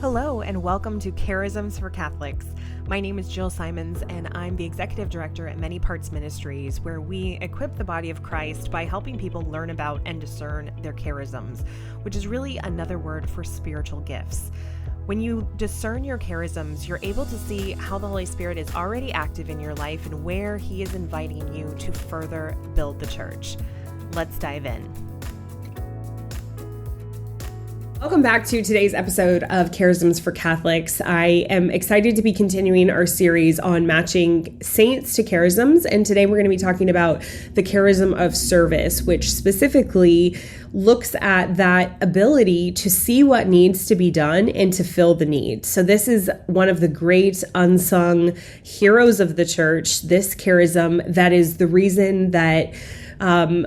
Hello, and welcome to Charisms for Catholics. My name is Jill Simons, and I'm the Executive Director at Many Parts Ministries, where we equip the body of Christ by helping people learn about and discern their charisms, which is really another word for spiritual gifts. When you discern your charisms, you're able to see how the Holy Spirit is already active in your life and where He is inviting you to further build the church. Let's dive in. Welcome back to today's episode of Charisms for Catholics. I am excited to be continuing our series on matching saints to charisms, and today we're going to be talking about the charism of service, which specifically looks at that ability to see what needs to be done and to fill the need. So this is one of the great unsung heroes of the church, this charism that is the reason that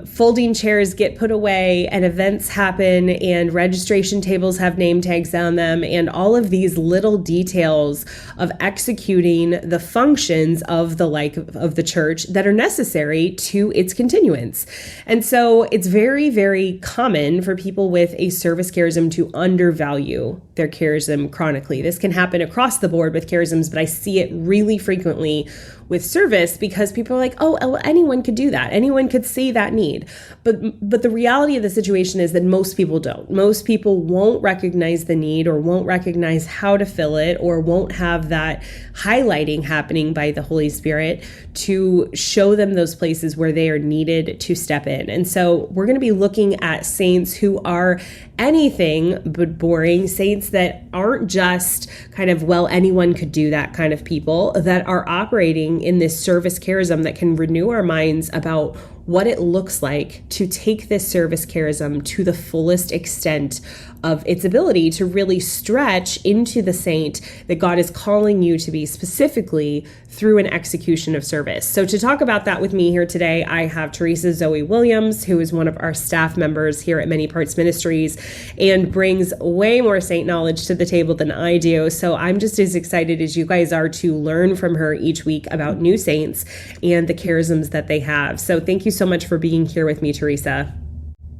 folding chairs get put away and events happen and registration tables have name tags on them and all of these little details of executing the functions of the life of the church that are necessary to its continuance. And so it's very, very common for people with a service charism to undervalue their charism chronically. This can happen across the board with charisms, but I see it really frequently with service because people are like, oh, well, anyone could do that. Anyone could see that need. But the reality of the situation is that most people don't. Most people won't recognize the need or won't recognize how to fill it or won't have that highlighting happening by the Holy Spirit to show them those places where they are needed to step in. And so we're going to be looking at saints who are anything but boring, saints that aren't just kind of, well, anyone could do that kind of people, that are operating in this service charism that can renew our minds about what it looks like to take this service charism to the fullest extent of its ability to really stretch into the saint that God is calling you to be specifically through an execution of service. So to talk about that with me here today, I have Theresa Zoe Williams, who is one of our staff members here at Many Parts Ministries and brings way more saint knowledge to the table than I do. So I'm just as excited as you guys are to learn from her each week about new saints and the charisms that they have. So thank you so much for being here with me, Theresa.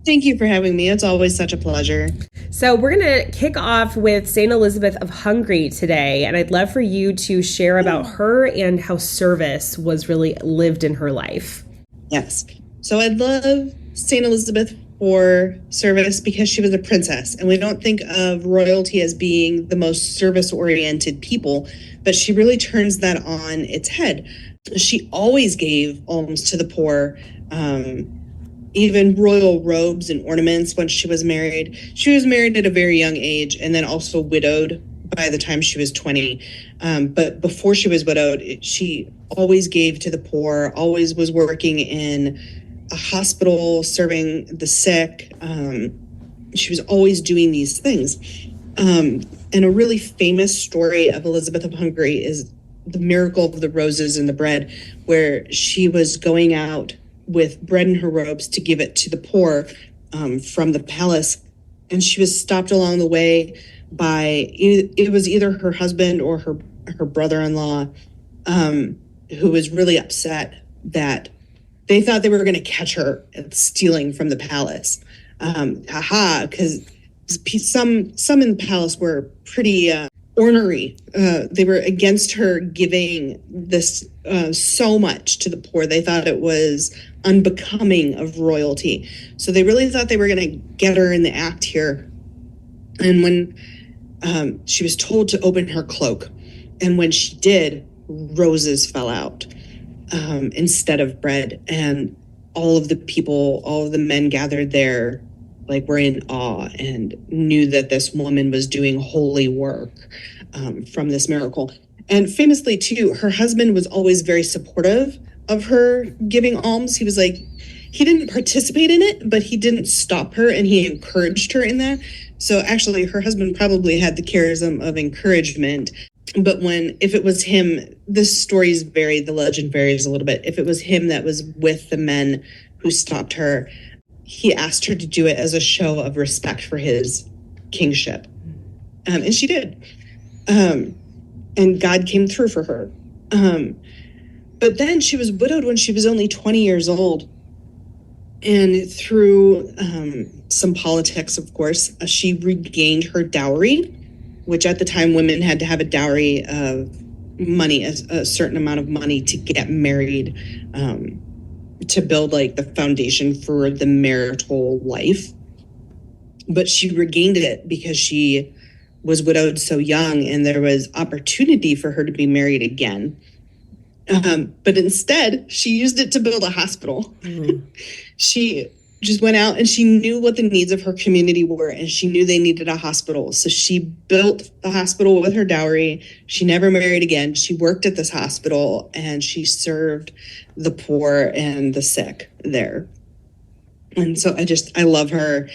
Thank you for having me. It's always such a pleasure. So we're going to kick off with Saint Elizabeth of Hungary today, and I'd love for you to share about her and how service was really lived in her life. Yes. So I love Saint Elizabeth for service because she was a princess, and we don't think of royalty as being the most service-oriented people, but she really turns that on its head. She always gave alms to the poor, even royal robes and ornaments when she was married. She was married at a very young age and then also widowed by the time she was 20. But before she was widowed, she always gave to the poor, always was working in a hospital, serving the sick. She was always doing these things. And a really famous story of Elizabeth of Hungary is the miracle of the roses and the bread, where she was going out with bread in her robes to give it to the poor from the palace. And she was stopped along the way by, it was either her husband or her brother-in-law, who was really upset that they thought they were going to catch her stealing from the palace. Because some in the palace were pretty ornery. They were against her giving this so much to the poor. They thought it was unbecoming of royalty. So they really thought they were going to get her in the act here. And when she was told to open her cloak, and when she did, roses fell out instead of bread. And all of the people, all of the men gathered there, like, were in awe and knew that this woman was doing holy work from this miracle. And famously, too, her husband was always very supportive of her giving alms. He was like, he didn't participate in it, but he didn't stop her, and he encouraged her in that. So actually, her husband probably had the charism of encouragement. But if it was him, this story's varied, the legend varies a little bit. If it was him that was with the men who stopped her, he asked her to do it as a show of respect for his kingship. And she did. And God came through for her. But then she was widowed when she was only 20 years old. And through some politics, of course, she regained her dowry. which at the time women had to have a dowry of money, a certain amount of money to get married, to build like the foundation for the marital life. But she regained it because she was widowed so young and there was opportunity for her to be married again. But instead, she used it to build a hospital. She just went out and she knew what the needs of her community were, and she knew they needed a hospital. So she built the hospital with her dowry. She never married again. She worked at this hospital and she served the poor and the sick there. And so I love her.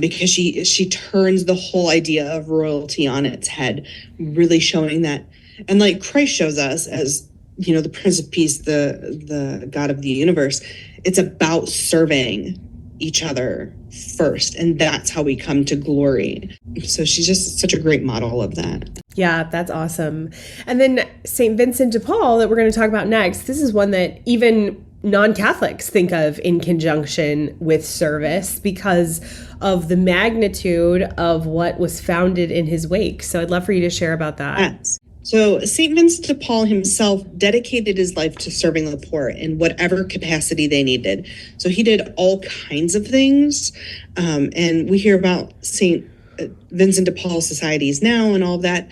Because she turns the whole idea of royalty on its head, really showing that, and like Christ shows us as, you know, the Prince of Peace, the God of the universe. It's about serving each other first, and that's how we come to glory. So she's just such a great model of that. Yeah, that's awesome. And then Saint Vincent de Paul, that we're going to talk about next, this is one that even non-Catholics think of in conjunction with service because of the magnitude of what was founded in his wake. So I'd love for you to share about that. Yes. So St. Vincent de Paul himself dedicated his life to serving the poor in whatever capacity they needed. So he did all kinds of things. And we hear about St. Vincent de Paul societies now and all of that.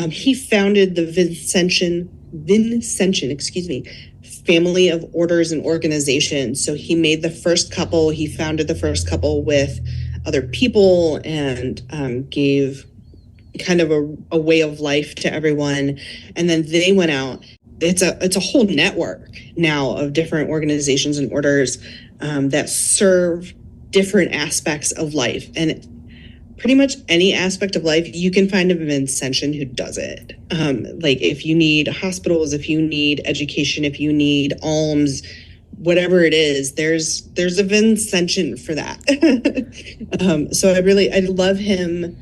He founded the Vincentian, family of orders and organizations. So he made the first couple, he founded the first couple with other people and gave kind of a way of life to everyone. And then they went out. It's a whole network now of different organizations and orders that serve different aspects of life. And pretty much any aspect of life, you can find a Vincentian who does it. Like if you need hospitals, if you need education, if you need alms, whatever it is, there's a Vincentian for that. So I love him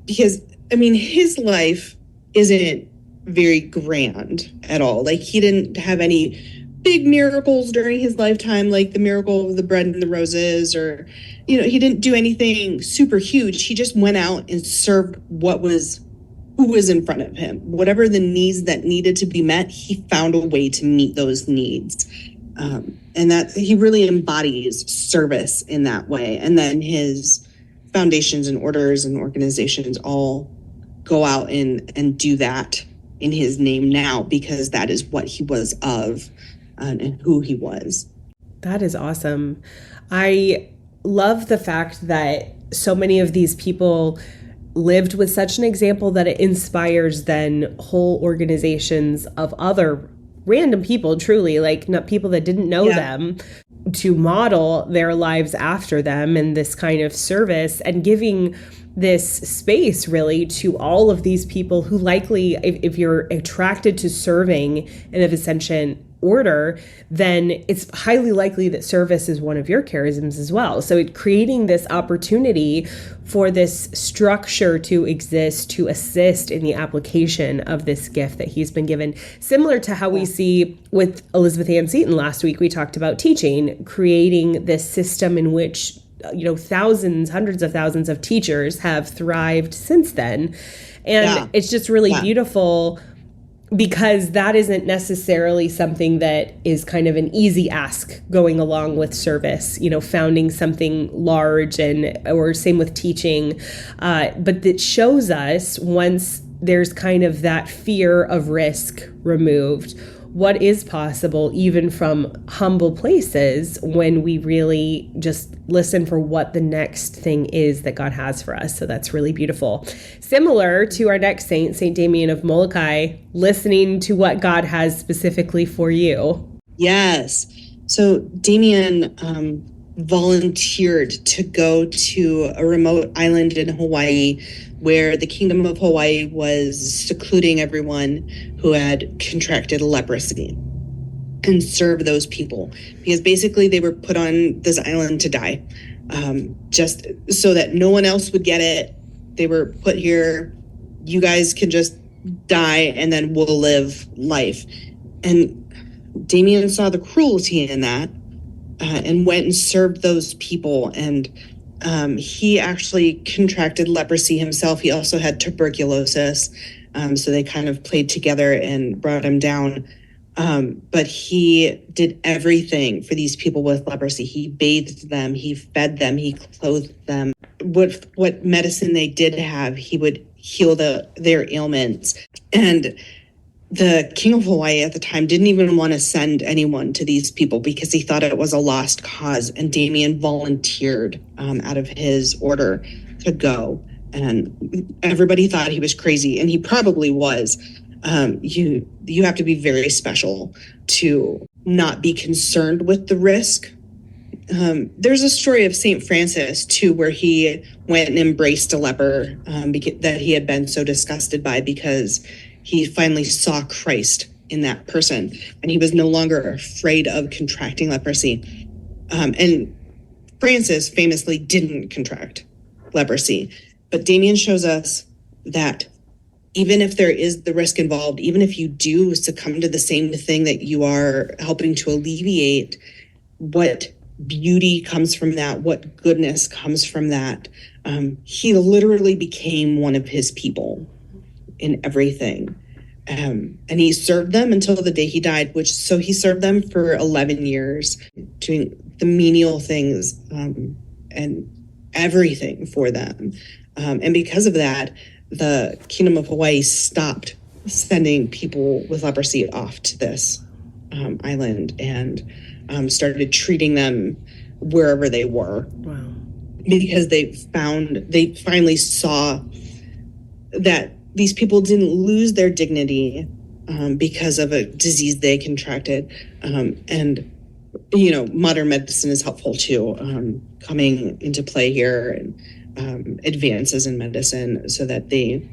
because, I mean, his life isn't very grand at all. Like he didn't have any big miracles during his lifetime, like the miracle of the bread and the roses, or, you know, he didn't do anything super huge. He just went out and served who was in front of him. Whatever the needs that needed to be met, he found a way to meet those needs. And that he really embodies service in that way. And then his foundations and orders and organizations all go out and do that in his name now, because that is what he was of and who he was. That is awesome. I love the fact that so many of these people lived with such an example that it inspires then whole organizations of other random people, truly, like not people that didn't know them, to model their lives after them in this kind of service, and giving this space really to all of these people who likely, if you're attracted to serving in a Vincentian order, then it's highly likely that service is one of your charisms as well. So creating this opportunity for this structure to exist to assist in the application of this gift that he's been given. Similar to how we see with Elizabeth Ann Seton last week, we talked about teaching, creating this system in which, you know, thousands, hundreds of thousands of teachers have thrived since then. And it's just really beautiful, because that isn't necessarily something that is kind of an easy ask going along with service, you know, founding something large, or same with teaching. But it shows us, once there's kind of that fear of risk removed, what is possible even from humble places when we really just listen for what the next thing is that God has for us. So that's really beautiful. Similar to our next saint, Saint Damien of Molokai, listening to what God has specifically for you. Yes. So Damien volunteered to go to a remote island in Hawaii where the Kingdom of Hawaii was secluding everyone who had contracted leprosy, and serve those people, because basically they were put on this island to die, just so that no one else would get it. They were put here. You guys can just die and then we'll live life. And Damien saw the cruelty in that, and went and served those people. And He actually contracted leprosy himself. He also had tuberculosis. So they kind of played together and brought him down. But he did everything for these people with leprosy. He bathed them, he fed them, he clothed them. What medicine they did have, he would heal their ailments. And the king of Hawaii at the time didn't even want to send anyone to these people because he thought it was a lost cause. And Damien volunteered out of his order to go. And everybody thought he was crazy, and he probably was. You have to be very special to not be concerned with the risk. There's a story of Saint Francis too, where he went and embraced a leper that he had been so disgusted by, because he finally saw Christ in that person, and he was no longer afraid of contracting leprosy. And Francis famously didn't contract leprosy, but Damien shows us that even if there is the risk involved, even if you do succumb to the same thing that you are helping to alleviate, what beauty comes from that, what goodness comes from that. He literally became one of his people in everything. And he served them until the day he died, so he served them for 11 years, doing the menial things and everything for them. And because of that, the Kingdom of Hawaii stopped sending people with leprosy off to this island and started treating them wherever they were. Wow. Because they finally saw that these people didn't lose their dignity because of a disease they contracted. And, modern medicine is helpful too, coming into play here, and advances in medicine so that they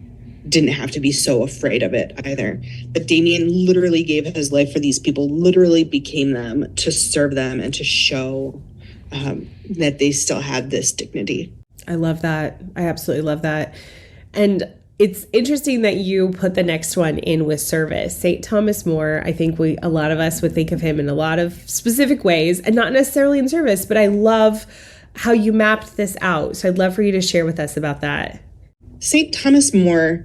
didn't have to be so afraid of it either. But Damien literally gave his life for these people, literally became them to serve them and to show that they still had this dignity. I love that. I absolutely love that. And it's interesting that you put the next one in with service. St. Thomas More, I think a lot of us would think of him in a lot of specific ways, and not necessarily in service, but I love how you mapped this out. So I'd love for you to share with us about that. St. Thomas More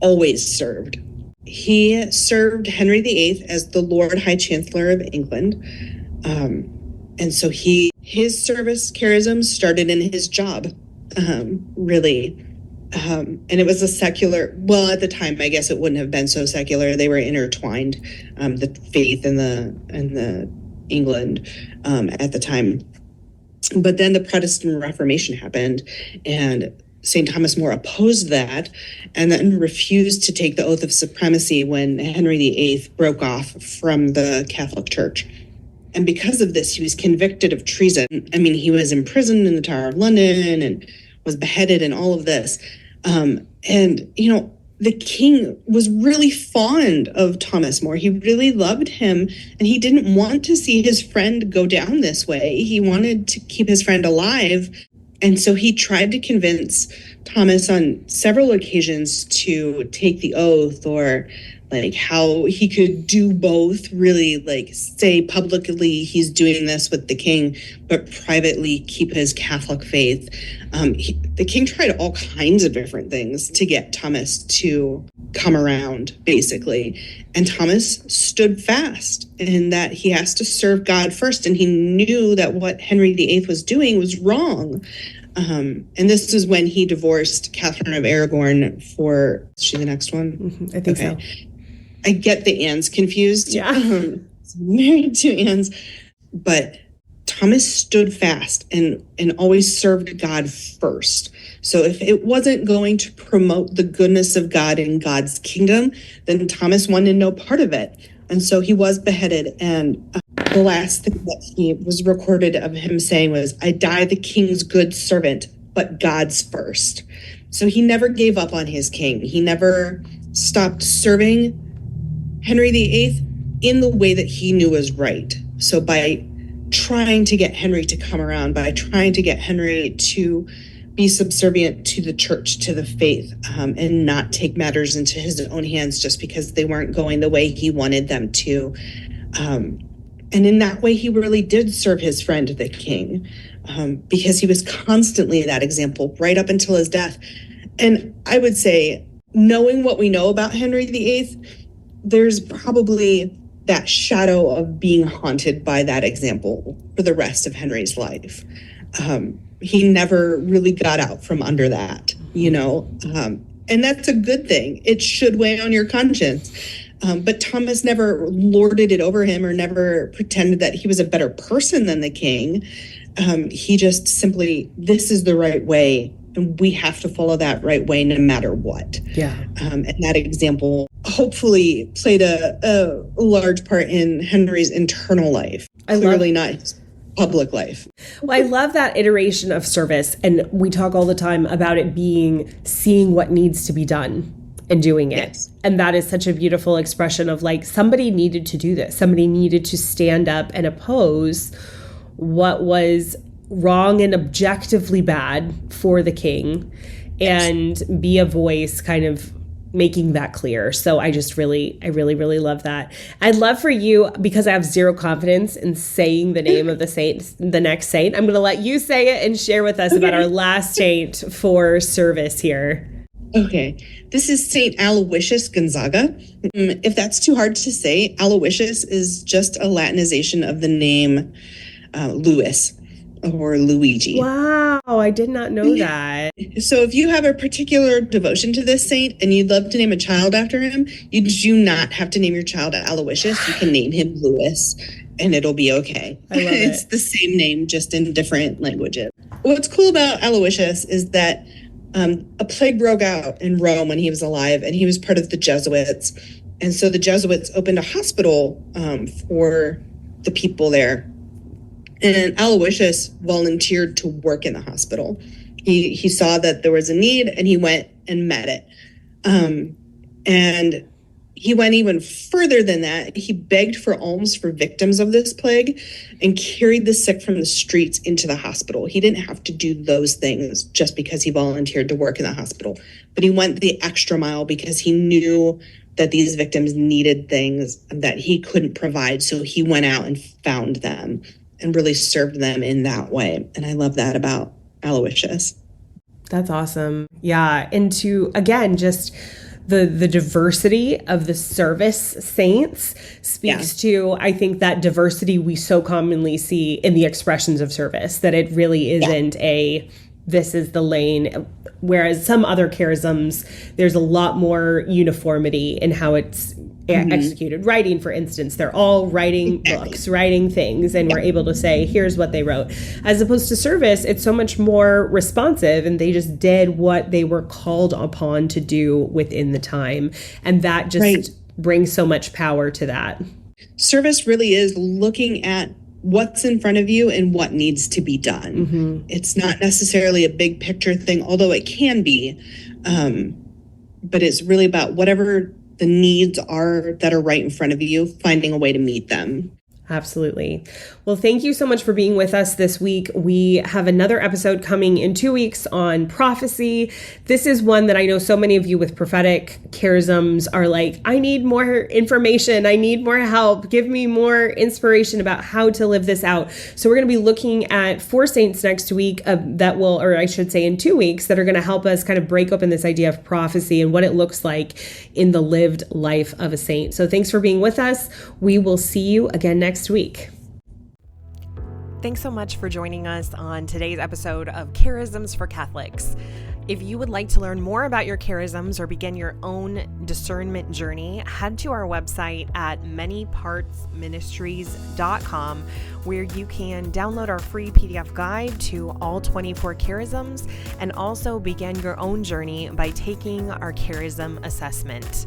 always served. He served Henry VIII as the Lord High Chancellor of England. And so his service charism started in his job, really. And it was a secular, well, at the time, I guess it wouldn't have been so secular. They were intertwined, the faith and the England at the time. But then the Protestant Reformation happened, and St. Thomas More opposed that and then refused to take the oath of supremacy when Henry VIII broke off from the Catholic Church. And because of this, he was convicted of treason. I mean, he was imprisoned in the Tower of London and was beheaded and all of this. The king was really fond of Thomas More. He really loved him, and he didn't want to see his friend go down this way. He wanted to keep his friend alive. And so he tried to convince Thomas on several occasions to take the oath, or like how he could do both, really like say publicly he's doing this with the king, but privately keep his Catholic faith. The king tried all kinds of different things to get Thomas to come around, basically. And Thomas stood fast in that he has to serve God first. And he knew that what Henry VIII was doing was wrong. And this is when he divorced Catherine of Aragon for, is she the next one? Mm-hmm, I think so. I get the Annes confused. Yeah. Married to Annes. But Thomas stood fast and always served God first. So if it wasn't going to promote the goodness of God and God's kingdom, then Thomas wanted no part of it. And so he was beheaded. And the last thing that he was recorded of him saying was, "I die the king's good servant, but God's first." So he never gave up on his king. He never stopped serving Henry VIII in the way that he knew was right. So by trying to get Henry to come around, by trying to get Henry to be subservient to the church, to the faith, and not take matters into his own hands just because they weren't going the way he wanted them to. And in that way, he really did serve his friend, the king. because he was constantly that example right up until his death. And I would say, knowing what we know about Henry VIII, there's probably that shadow of being haunted by that example for the rest of Henry's life. He never really got out from under that, and that's a good thing. It should weigh on your conscience. But Thomas never lorded it over him or never pretended that he was a better person than the king. He just simply, this is the right way, and we have to follow that right way no matter what. Yeah. And that example hopefully played a large part in Henry's internal life. Clearly not his public life. Well, I love that iteration of service. And we talk all the time about it being seeing what needs to be done and doing it. Yes. And that is such a beautiful expression of like, somebody needed to do this. Somebody needed to stand up and oppose what was wrong and objectively bad for the king and be a voice kind of making that clear. So I really love that. I'd love for you, because I have zero confidence in saying the name of the next saint, I'm going to let you say it and share with us about our last saint for service here. Okay. This is Saint Aloysius Gonzaga. If that's too hard to say, Aloysius is just a Latinization of the name Louis or Luigi. Wow, I did not know that. So if you have a particular devotion to this saint and you'd love to name a child after him, you do not have to name your child Aloysius. You can name him Louis and it'll be okay. I love It's the same name, just in different languages. What's cool about Aloysius is that a plague broke out in Rome when he was alive, and he was part of the Jesuits. And so the Jesuits opened a hospital for the people there. And Aloysius volunteered to work in the hospital. He saw that there was a need, and he went and met it. And he went even further than that. He begged for alms for victims of this plague and carried the sick from the streets into the hospital. He didn't have to do those things just because he volunteered to work in the hospital, but he went the extra mile because he knew that these victims needed things that he couldn't provide. So he went out and found them and really served them in that way. And I love that about Aloysius. That's awesome. Yeah. And to, again, just the diversity of the service saints speaks to, I think, that diversity we so commonly see in the expressions of service, that it really isn't this is the lane. Whereas some other charisms, there's a lot more uniformity in how it's executed. Writing, for instance, they're all writing books, writing things, and we're able to say, here's what they wrote. As opposed to service, it's so much more responsive, and they just did what they were called upon to do within the time. And that just brings so much power to that. Service really is looking at what's in front of you and what needs to be done. It's not necessarily a big picture thing, although it can be. But it's really about whatever the needs are that are right in front of you, finding a way to meet them. Absolutely. Well, thank you so much for being with us this week. We have another episode coming in 2 weeks on prophecy. This is one that I know so many of you with prophetic charisms are like, I need more information. I need more help. Give me more inspiration about how to live this out. So we're going to be looking at 4 saints next week that will, or I should say in 2 weeks, that are going to help us kind of break open this idea of prophecy and what it looks like in the lived life of a saint. So thanks for being with us. We will see you again next week. Thanks so much for joining us on today's episode of Charisms for Catholics. If you would like to learn more about your charisms or begin your own discernment journey, head to our website at manypartsministries.com, where you can download our free PDF guide to all 24 charisms and also begin your own journey by taking our charism assessment.